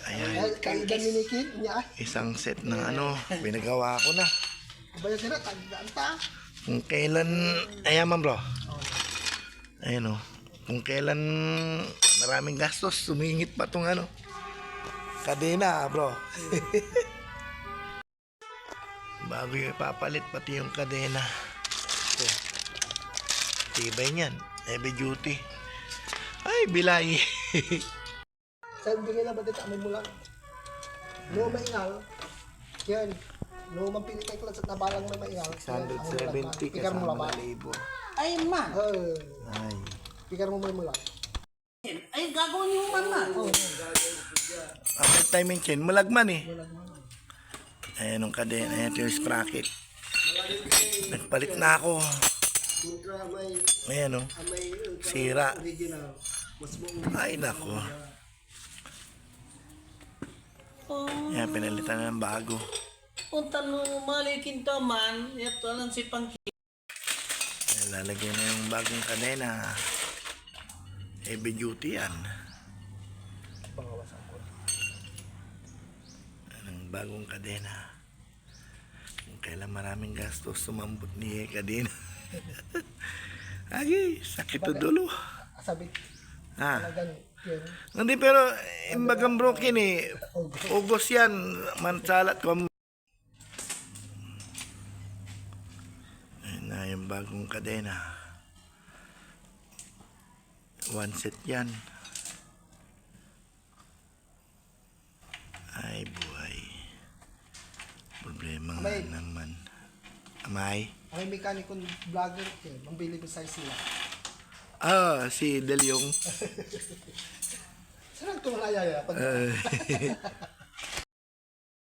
Ayan, Kailan minikin niya. isang set ng ano, pinagawa ko na. Kaya sila, tagdaan ta. Kung kailan, ayan man bro. Ayan o. Kung kailan maraming gastos, sumingit pa tong ano. Kadena bro. Bago yung ipapalit pati yung kadena. Ito. Tibay niyan. Heavy duty. Ay, bilay. Sabi nga na ba dito, amin mo lang. No maingal. Yan. No mapilit kay klats at nabalang may maingal. 170 Pikar mo lang kasama ba? na libo. Ay, man. Ay. Pikar mo may mula. Ay, gagawin niyo man na. After timing chain, malagman eh. Ayan ang kadena. Ayan yung sprocket. Nagpalit na ako. Ayan o. Sira. Ay nako. Ayan, pinalitan na ng bago. Kung tanong malikin to man, ito lang si Pangki. Ayan, lalagyan na yung bagong kadena. Heavy duty yan. Ang bagong kadena. Kung kailan maraming gastos, sumambot ni kadena. Ay, sakit to dulo. Sabi, Ah. talagang yan. Hindi pero imbagang broken eh. Ugos yan. Mansalat ko. Ayun na yung bagong kadena. One set yan. Ay buhay. Problema nga Amay. naman. Amay? Ang mekanikong vlogger, mambili ko sa sila. Ah, si Delyong. Saan ang tumalaya? Pag